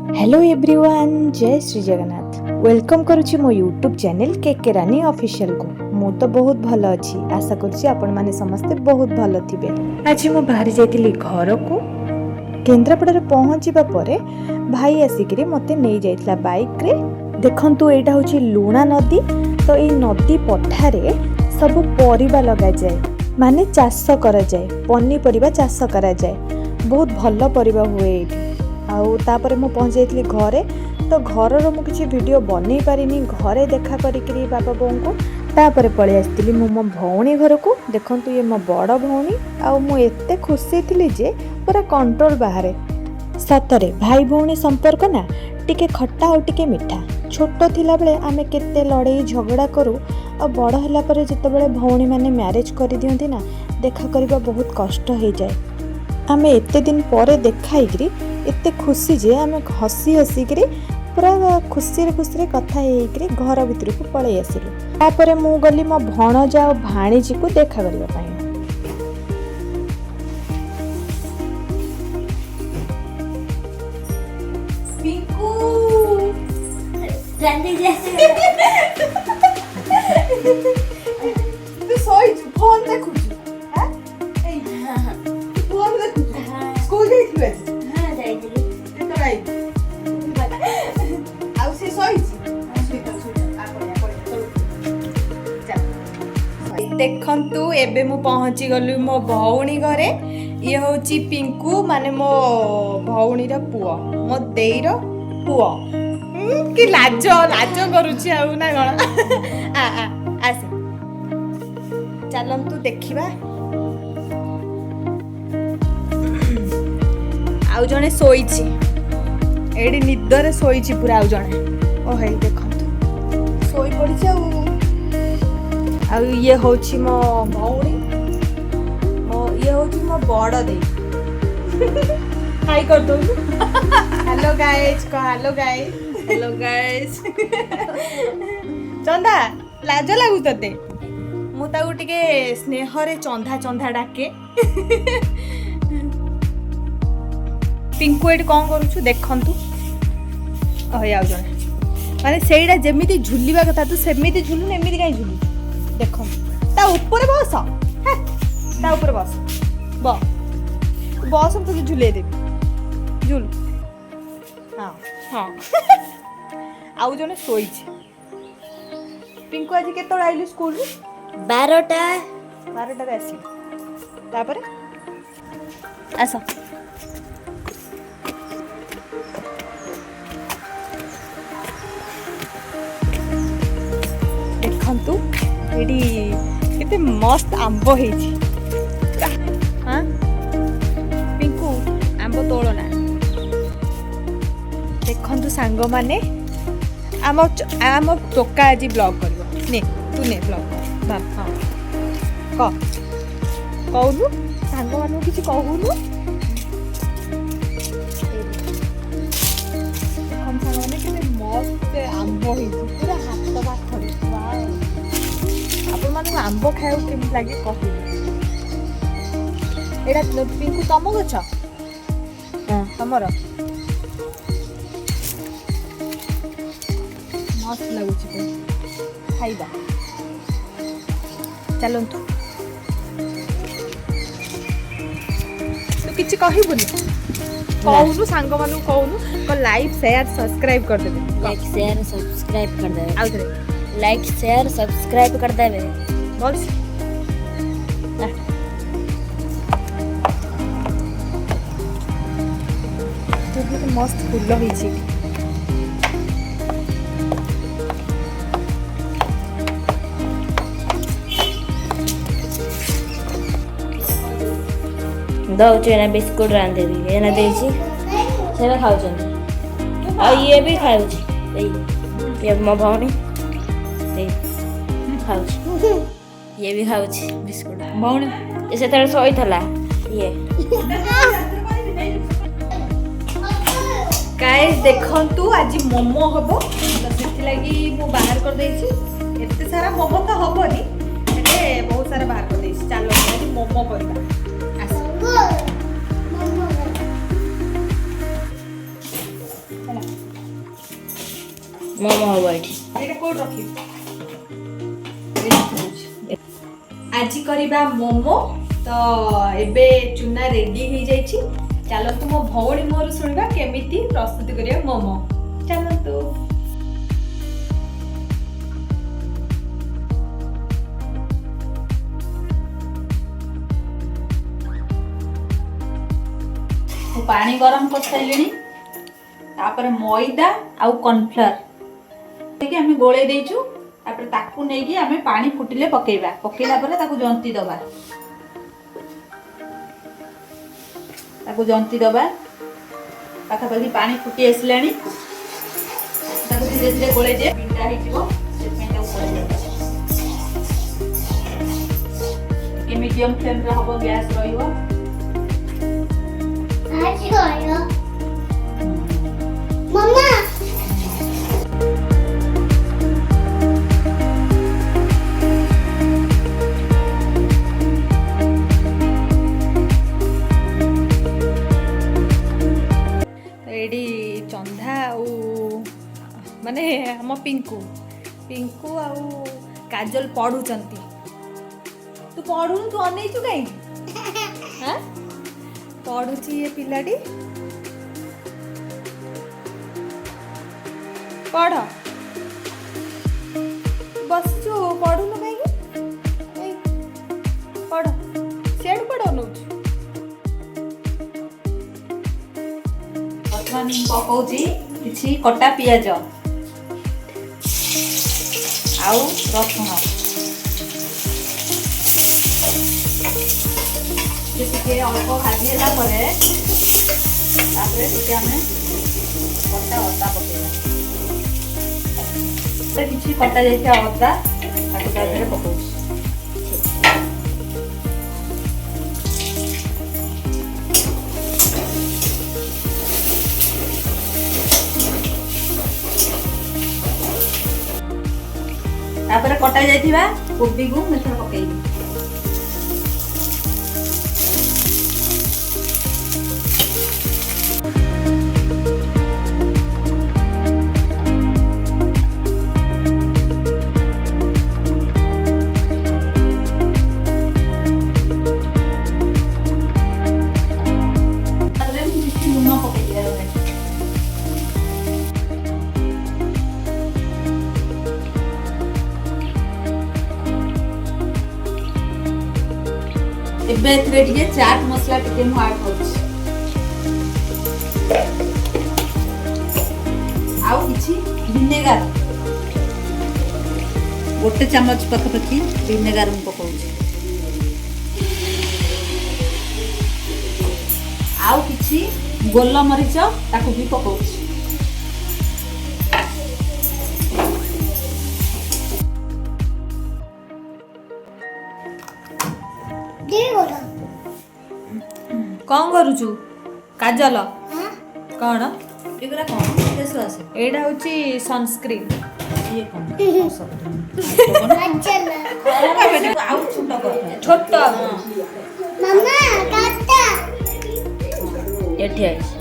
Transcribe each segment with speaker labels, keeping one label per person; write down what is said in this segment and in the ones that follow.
Speaker 1: Hello everyone, जय Shri Jagannath. Welcome करुछि मो YouTube channel के रानी ऑफिशियल को। मु तो बहुत भल अछि, आशा करुछि आपण माने समस्ते बहुत भल थिबे। आज मु बाहर जाइतिली घर को। केन्द्रापड़ा पहुँचवा परे भाई आसिक मते नहीं जाइतला बाइक रे। देखंतु एटा होछि लुणा नदी। तो ये नदी पठारे सब परिबा लगा जाए, माने चाष करा जाए, पनीपरिबा चाष करा जाए। बहुत भल परिबा हुए एठी। आउ तापरे मु पहुँच जाइतली घरे। तो घरर मु किछि वीडियो बनै पारिनी, घरे देखा करिकरी बाबा बों को। तापरे पळे आस्तिली मो भौणी घर को। देखंतु ये मो बड़ भौणी। आउ मु एते खुशी थिली जे पूरा कंट्रोल बाहरे। सतरे भाई भौणी संपर्क ना टिके खट्टा और टिके मिठा। छोट थिला बेले आमे केते लड़ाई झगड़ा करू, और बड़ होला परे जेतेबेले भौणी माने मैरिज कर दियंती ना, देखा करबा बहुत कष्ट हो जाए। आमे एते दिन परे देखाइकरी एते खुशी जे आमे हसी हसी करी पूरा खुशी रे कथा हेकरी घर भितर को पळे आसिलु। तापरे मु गली मो भणजा और भाणीजी को देखा करबा पाई।
Speaker 2: पिंकू जल्दी जल्दी
Speaker 3: तू सोई फोन देखुछु। हां ए फोन देखुछु। स्कूल जाइथिलु आज?
Speaker 2: हां जाइली
Speaker 3: केतरा आई? आउ से सोईछि?
Speaker 1: देखंतु एबे मु पहुंची गलु मो भौणी घरे। ये होची पिंकू, माने मो भौणी रो पुओ, मो देई रो पुओ। कि लाज लाज करूची आउ ना गण। आ आ आसे चलंतु देखिबा। आउ जणे सोईछि एडी निदरे सोईछि पूरा। आउ जणे ओ हे देखंतु सोई पड़िछि। आउ ये होछि मो भौणी, ये होछि मो बड़ देई। हाय कर दो। हेलो गाइस को हेलो गाइस। Hello guys. चंदा लाज लागु तते? मु ताऊ टिके स्नेह रे चंदा चंदा डाके। पिंकू एटी कोन करूछु देखंतु। ओय आउ जणे माने सेइडा जेमिति झुलिबा कथा तू सेमिति झुलु, एमिति काई झुलु? देखंतु ता ऊपर बस। ता ऊपर बस बस हम तुझे झुले देवी। झुल। हाँ हाँ। आउ जने सोईछि। पिंकू आज केतोळ आइलु स्कूल?
Speaker 2: 12टा
Speaker 1: 12टा रे आसी। तापरे आसा देखंतु एडी केते मस्त आंबो हेछि। हाँ पिंकू आंबो तोलो ना। देखंतु सांग माने आम आम टोका आज ब्लॉग करबो। ने तू ने ब्लॉग कर। हां कहूनु सांग मानु किछि कहूनु। हम सांग माने केते मस्त आंबो हेछि पूरा हाथ पाखरे। वाओ आपण मानु आंबो खाउ केमि लागे कहू। एडा पिंकू तम गछ? हां हमर मस्त लाଗୁଛି ଖାଇବା। ଚାଲନ୍ତୁ ତୁ କିଛି କହିବୁନି? କହୁନୁ ସାଙ୍ଗମାନଙ୍କୁ କହୁନୁ ଲାଇକ୍ ସେୟାର ସବସ୍କ୍ରାଇବ କରିଦେବେ।
Speaker 2: लाइक शेयर सब्सक्राइब कर देबे।
Speaker 1: ଆଉ ଥରେ
Speaker 2: लाइक शेयर सब्सक्राइब कर देबे।
Speaker 1: ବସ୍ ମସ୍ତ ଫୁଲ ହେଇଛି।
Speaker 2: दौचु एना बिस्कुट रान देबी। एना देछि सेना खाउछन। आ ये भी खाउछि। ये मो भौणी ए खाउछि। ये भी खाउछि बिस्कुट।
Speaker 1: भौणी
Speaker 2: ये सेतरे सोई थला। ये
Speaker 1: गाइस देखंतु आज मोमो हबो। तो सेति लागि मु बाहर कर देछि। एते सारा मोमो तो हबोनी, एते बहुत सारा बाहर कर देछि। चलो आज मोमो करबा। आस मोमो
Speaker 2: ମୋମୋ ହବ ଏଠି।
Speaker 3: ଏଇଟା କୋଉଠି ରଖିବି? ଆଜି କରିବା ମୋମୋ। ତ ଏବେ ଚୁନା ରେଡି ହେଇଯାଇଛି। ଚାଲନ୍ତୁ ମୋ ଭଉଣୀ ମୋର ଶୁଣିବା କେମିତି ପ୍ରସ୍ତୁତି କରିବା ମୋମୋ। ଚାଲନ୍ତୁ। ମୁଁ ପାଣି ଗରମ କରିସାରିଲିଣି। ତାପରେ ମଇଦା ଆଉ କର୍ଣ୍ଣଫ୍ଲୋର ଦେଇକି ଆମେ ଗୋଳେଇ ଦେଇଛୁ। ତାପରେ ତାକୁ ନେଇକି ଆମେ ପାଣି ଫୁଟିଲେ ପକେଇବା। ପକେଇଲା ପରେ ତାକୁ ଜନ୍ତି ଦବା। ପାଖାପାଖି ପାଣି ଫୁଟି ଆସିଲାଣି। ତାକୁ ଧୀରେ ଧୀରେ ଗୋଳେଇ ଦିଏ, ବିଣ୍ଡା ହେଇଯିବ। ସେଥିପାଇଁ ତାକୁ ଗୋଳେଇ ଦେବା। ଟିକେ ମିଡିୟମ ଫ୍ଲେମରେ ହବ, ଗ୍ୟାସ୍ ରହିବ।
Speaker 4: Mama!
Speaker 3: ଏଇଠି ଚନ୍ଧା ଆଉ ମାନେ ଆମ ପିଙ୍କୁ ଆଉ କାଜଲ ପଢୁଛନ୍ତି। ତୁ ପଢୁନୁ, ତୁ ଅନେଇଛୁ କାହିଁକି? ହାଁ, ପଢୁଛି ଏ ପିଲାଟି। ପଢ, ବସିଛୁ, ପଢୁନୁ କାହିଁକି? ଏଇ ପଢ, ସିଆଡୁ ପଢ ନଉଛୁ। ବର୍ତ୍ତମାନ ପକଉଛି କିଛି କଟା ପିଆଜ ଆଉ ରସୁଣ। ଟିକେ ଅଳ୍ପ ଭାଜି ହେଲା ପରେ ତାପରେ ଟିକେ ଆମେ କଟା ଅଦା ପକେଇବା। କିଛି କଟା ଯାଇଥିବା ଅଦା ତାକୁ ତା ଦେହରେ ପକଉଛି। ତାପରେ କଟା ଯାଇଥିବା କୋବିକୁ ଏଥର ପକେଇବି। ତାପରେ ମୁଁ କିଛି ଲୁଣ ପକେଇଦିଏ। ଏବେ ଏଥିରେ ଟିକେ ଚାଟ୍ ମସଲା ଟିକେ ମୁଁ ଆଡ୍ କରୁଛି। ଆଉ କିଛି ଭିନେଗାର, 1 ଚାମଚ ପାଖାପାଖି ଭିନେଗାର ମୁଁ ପକଉଛି। ଆଉ କିଛି ଗୋଲମରିଚ ତାକୁ ବି ପକଉଛି। କଣ କରୁଛୁ କାଜଲ? କଣ ଏଗୁରା କଣ ଫେସ୍ ୱାଶ? ଏଇଟା ହଉଛି ସନସ୍କ୍ରିନ୍। ଇଏ କଣ? ଆଉ ଛୋଟ ଛୋଟ
Speaker 4: Mama, kata.
Speaker 2: ଏଠି ଆଇଛି।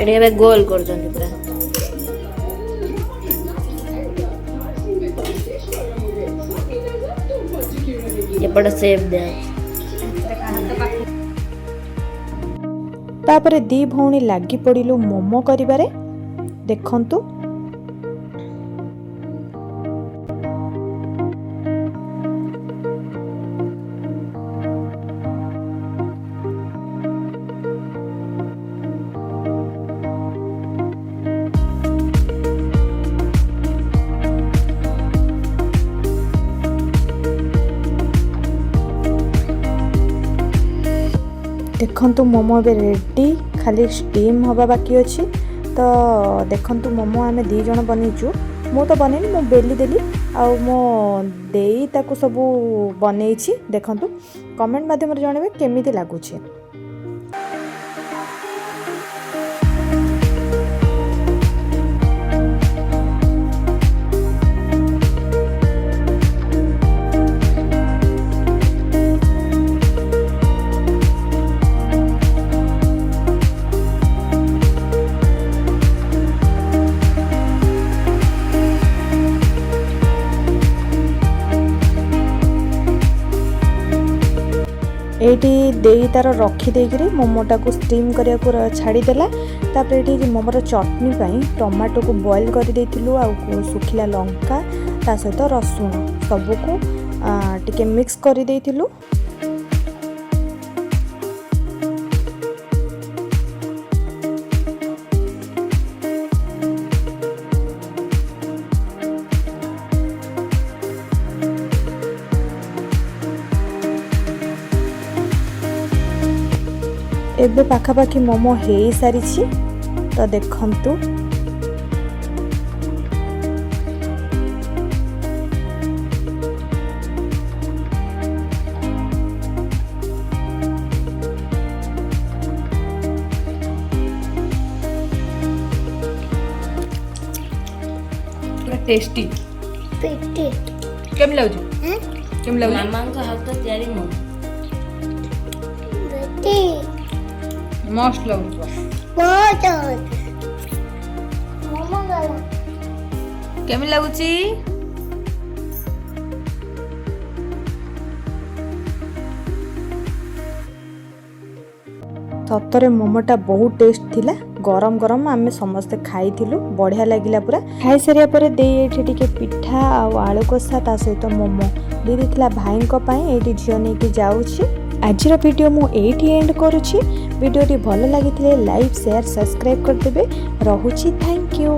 Speaker 2: ଏଠି ଏବେ ଗୋଲ କରୁଛନ୍ତି ପୁରା। ଏପଟେ ସେପ୍ ଦିଆ।
Speaker 1: ତାପରେ ଦି ଭଉଣୀ ଲାଗି ପଡ଼ିଲୁ ମୋମୋ କରିବାରେ। ଦେଖନ୍ତୁ ଦେଖନ୍ତୁ ମୋମୋ ଏବେ ରେଡ଼ି, ଖାଲି ଷ୍ଟିମ୍ ହେବା ବାକି ଅଛି। ତ ଦେଖନ୍ତୁ ମୋମୋ ଆମେ 2 ଜଣ ବନେଇଛୁ। ମୁଁ ତ ବନେଇନି, ମୁଁ ବେଲି ଦେଲି ଆଉ ମୋ ଦେଇ ତାକୁ ସବୁ ବନେଇଛି। ଦେଖନ୍ତୁ, କମେଣ୍ଟ ମାଧ୍ୟମରେ ଜଣାଇବେ କେମିତି ଲାଗୁଛି। देई तार रखिदेकरी मोमोटाକୁ स्टीम କରିବାକୁ छाड़ीदेला। तापर ये मोमोर चटनी पाई टमाटो को बॉईल कर देथिलु आ सुखिला लंका ता सहित रसुण सबको टिके मिक्स कर देथिलु। एबे पाखापाखि मोमो हो सारी तो देखंतु।
Speaker 3: पूरा टेस्टी
Speaker 4: पिट्टी
Speaker 3: केम लाउछ
Speaker 4: हैं
Speaker 3: केम लाउछ
Speaker 2: मामा को हाथ तो तैयारी मोमो
Speaker 4: पिट्टी
Speaker 3: मस्त लाउछ
Speaker 4: बहुत मोमो गला
Speaker 3: केम लाउची
Speaker 1: सतरे मोमोटा बहुत टेस्ट थिला। गरम गरम आमे समस्ते खाइथिलु बढ़िया लागिला पूरा। खाई सारिया परे दे एठी टिके पिठा आ आलू कषा ता सहित मोमो दे देथिला भाई को पई एठी झियो नै कि जाउछि। आजिर वीडियो मु एठी एंड करूछि। वीडियोटी भल लागिथिले लाइक शेयर सब्सक्राइब कर देबे। रहुछि थैंक यू।